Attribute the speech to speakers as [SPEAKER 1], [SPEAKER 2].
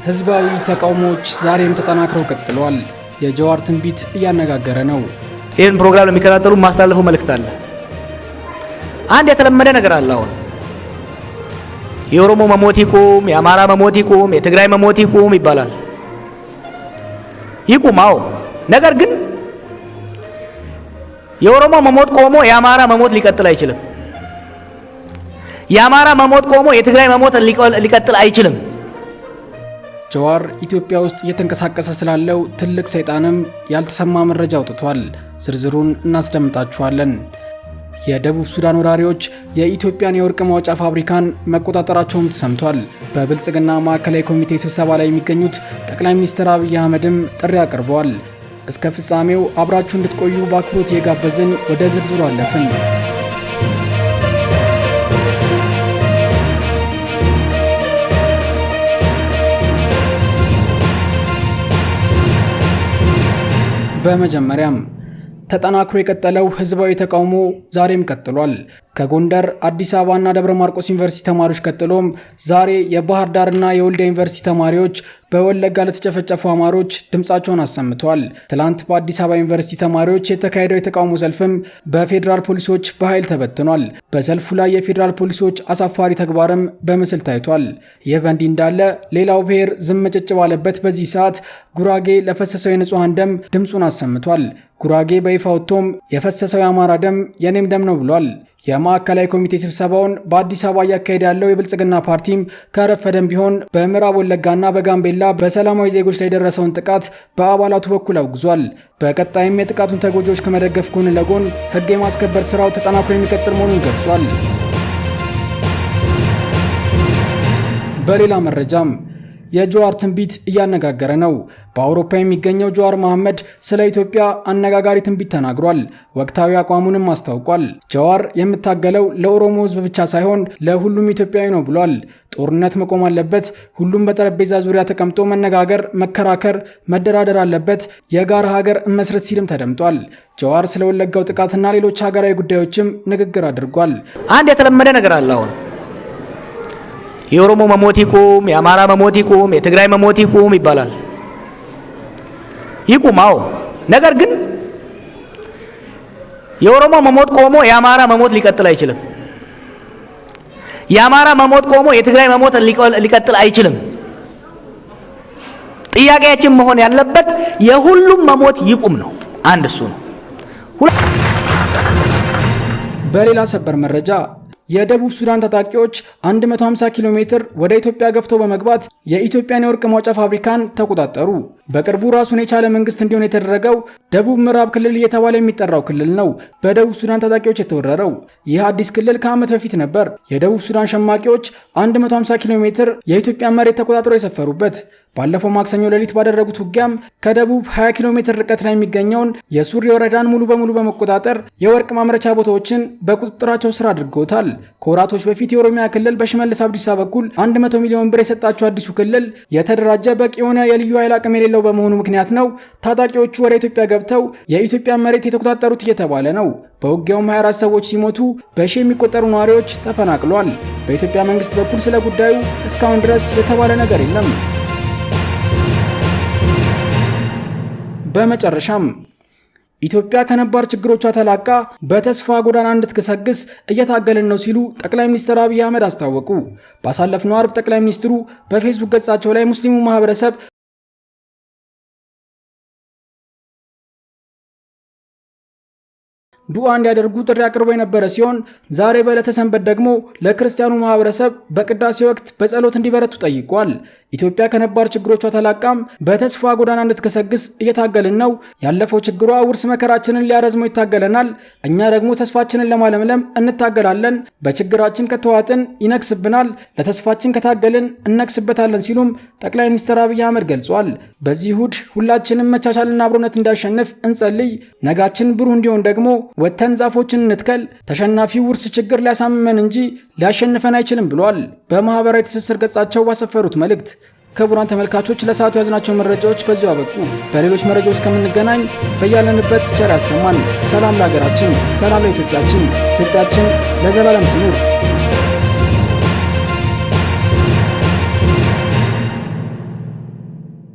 [SPEAKER 1] ህዝባዊ ተቃውሞዎች ዛሬም ተጠናክረው ቀጥለዋል። የጀዋር ትንቢት እያነጋገረ ነው።
[SPEAKER 2] ይህን ፕሮግራም ለሚከታተሉ ማስተላለፈው መልእክት አለ። አንድ የተለመደ ነገር አለ። አሁን የኦሮሞ መሞት ይቁም፣ የአማራ መሞት ይቁም፣ የትግራይ መሞት ይቁም ይባላል። ይቁማው። ነገር ግን የኦሮሞ መሞት ቆሞ የአማራ መሞት ሊቀጥል አይችልም። የአማራ መሞት ቆሞ የትግራይ መሞት ሊቀጥል አይችልም።
[SPEAKER 1] ጀዋር ኢትዮጵያ ውስጥ እየተንቀሳቀሰ ስላለው ትልቅ ሰይጣንም ያልተሰማ መረጃ አውጥቷል። ዝርዝሩን እናስደምጣችኋለን። የደቡብ ሱዳን ወራሪዎች የኢትዮጵያን የወርቅ ማውጫ ፋብሪካን መቆጣጠራቸውም ተሰምቷል። በብልጽግና ማዕከላዊ ኮሚቴ ስብሰባ ላይ የሚገኙት ጠቅላይ ሚኒስትር አብይ አህመድም ጥሪ አቅርበዋል። እስከ ፍጻሜው አብራችሁ እንድትቆዩ በአክብሮት እየጋበዝን ወደ ዝርዝሩ አለፍን። በመጀመሪያም ተጠናክሮ የቀጠለው ህዝባዊ ተቃውሞ ዛሬም ቀጥሏል። ከጎንደር፣ አዲስ አበባና ደብረ ማርቆስ ዩኒቨርሲቲ ተማሪዎች ቀጥሎም ዛሬ የባህር ዳርና የወልዲያ ዩኒቨርሲቲ ተማሪዎች በወለጋ ለተጨፈጨፉ አማሮች ድምጻቸውን አሰምተዋል። ትላንት በአዲስ አበባ ዩኒቨርሲቲ ተማሪዎች የተካሄደው የተቃውሞ ሰልፍም በፌዴራል ፖሊሶች በኃይል ተበትኗል። በሰልፉ ላይ የፌዴራል ፖሊሶች አሳፋሪ ተግባርም በምስል ታይቷል። ይህ በእንዲህ እንዳለ ሌላው ብሔር ዝም ጭጭ ባለበት በዚህ ሰዓት ጉራጌ ለፈሰሰው የንጹሐን ደም ድምጹን አሰምቷል። ጉራጌ በይፋ ወጥቶም የፈሰሰው የአማራ ደም የኔም ደም ነው ብሏል። የማዕከላዊ ኮሚቴ ስብሰባውን በአዲስ አበባ እያካሄደ ያለው የብልጽግና ፓርቲም ከረፈደም ቢሆን በምዕራብ ወለጋና በጋምቤላ በሰላማዊ ዜጎች ላይ የደረሰውን ጥቃት በአባላቱ በኩል አውግዟል። በቀጣይም የጥቃቱን ተጎጂዎች ከመደገፍ ጎን ለጎን ሕግ የማስከበር ስራው ተጠናክሮ የሚቀጥል መሆኑን ገልጿል። በሌላ መረጃም የጀዋር ትንቢት እያነጋገረ ነው። በአውሮፓ የሚገኘው ጀዋር መሐመድ ስለ ኢትዮጵያ አነጋጋሪ ትንቢት ተናግሯል። ወቅታዊ አቋሙንም አስታውቋል። ጀዋር የምታገለው ለኦሮሞ ሕዝብ ብቻ ሳይሆን ለሁሉም ኢትዮጵያዊ ነው ብሏል። ጦርነት መቆም አለበት፣ ሁሉም በጠረጴዛ ዙሪያ ተቀምጦ መነጋገር፣ መከራከር፣ መደራደር አለበት፣ የጋራ ሀገር መስረት ሲልም ተደምጧል። ጀዋር ስለ ወለጋው ጥቃትና ሌሎች ሀገራዊ ጉዳዮችም ንግግር አድርጓል።
[SPEAKER 2] አንድ የተለመደ ነገር አለ። አሁን የኦሮሞ መሞት ይቁም፣ የአማራ መሞት ይቁም፣ የትግራይ መሞት ይቁም ይባላል። ይቁማው። ነገር ግን የኦሮሞ መሞት ቆሞ የአማራ መሞት ሊቀጥል አይችልም። የአማራ መሞት ቆሞ የትግራይ መሞት ሊቀጥል አይችልም። ጥያቄያችን መሆን ያለበት የሁሉም መሞት ይቁም ነው። አንድ እሱ ነው።
[SPEAKER 1] በሌላ ሰበር መረጃ የደቡብ ሱዳን ታጣቂዎች 150 ኪሎ ሜትር ወደ ኢትዮጵያ ገፍተው በመግባት የኢትዮጵያን የወርቅ ማውጫ ፋብሪካን ተቆጣጠሩ። በቅርቡ ራሱን የቻለ መንግስት እንዲሆን የተደረገው ደቡብ ምዕራብ ክልል እየተባለ የሚጠራው ክልል ነው በደቡብ ሱዳን ታጣቂዎች የተወረረው። ይህ አዲስ ክልል ከዓመት በፊት ነበር የደቡብ ሱዳን ሸማቂዎች 150 ኪሎ ሜትር የኢትዮጵያን መሬት ተቆጣጥረው የሰፈሩበት። ባለፈው ማክሰኞ ሌሊት ባደረጉት ውጊያም ከደቡብ 20 ኪሎ ሜትር ርቀት ላይ የሚገኘውን የሱሪ ወረዳን ሙሉ በሙሉ በመቆጣጠር የወርቅ ማምረቻ ቦታዎችን በቁጥጥራቸው ስር አድርገውታል። ከወራቶች በፊት የኦሮሚያ ክልል በሽመልስ አብዲሳ በኩል 100 ሚሊዮን ብር የሰጣቸው አዲሱ ክልል የተደራጀ በቂ የሆነ የልዩ ኃይል አቅም የሌለው በመሆኑ ምክንያት ነው ታጣቂዎቹ ወደ ኢትዮጵያ ገብተው የኢትዮጵያን መሬት የተቆጣጠሩት እየተባለ ነው። በውጊያውም 24 ሰዎች ሲሞቱ በሺ የሚቆጠሩ ነዋሪዎች ተፈናቅሏል። በኢትዮጵያ መንግስት በኩል ስለ ጉዳዩ እስካሁን ድረስ የተባለ ነገር የለም። በመጨረሻም ኢትዮጵያ ከነባር ችግሮቿ ተላቃ በተስፋ ጎዳና እንድትገሰግስ እየታገልን ነው ሲሉ ጠቅላይ ሚኒስትር አብይ አህመድ አስታወቁ። ባሳለፍነው አርብ ጠቅላይ ሚኒስትሩ በፌስቡክ ገጻቸው ላይ ሙስሊሙ ማህበረሰብ ዱዓ እንዲያደርጉ ጥሪ አቅርበው የነበረ ሲሆን ዛሬ በዕለተ ሰንበት ደግሞ ለክርስቲያኑ ማህበረሰብ በቅዳሴ ወቅት በጸሎት እንዲበረቱ ጠይቋል። ኢትዮጵያ ከነባር ችግሮቿ ተላቃም በተስፋ ጎዳና እንድትገሰግስ እየታገልን ነው። ያለፈው ችግሯ ውርስ መከራችንን ሊያረዝመው ይታገለናል። እኛ ደግሞ ተስፋችንን ለማለምለም እንታገላለን። በችግራችን ከተዋጥን ይነክስብናል፣ ለተስፋችን ከታገልን እነክስበታለን ሲሉም ጠቅላይ ሚኒስትር አብይ አህመድ ገልጿል። በዚህ እሁድ ሁላችንም መቻቻልና አብሮነት እንዳሸንፍ እንጸልይ። ነጋችን ብሩህ እንዲሆን ደግሞ ወተን ዛፎችን እንትከል። ተሸናፊው ውርስ ችግር ሊያሳምመን እንጂ ሊያሸንፈን አይችልም ብሏል። በማህበራዊ ትስስር ገጻቸው ባሰፈሩት መልእክት ክቡራን ተመልካቾች ለሰዓቱ ያዝናቸው መረጃዎች በዚሁ አበቁ። በሌሎች መረጃዎች እስከምንገናኝ በያለንበት ቸር ያሰማን። ሰላም ለሀገራችን፣ ሰላም ለኢትዮጵያችን፣ ኢትዮጵያችን ለዘላለም ትኑር።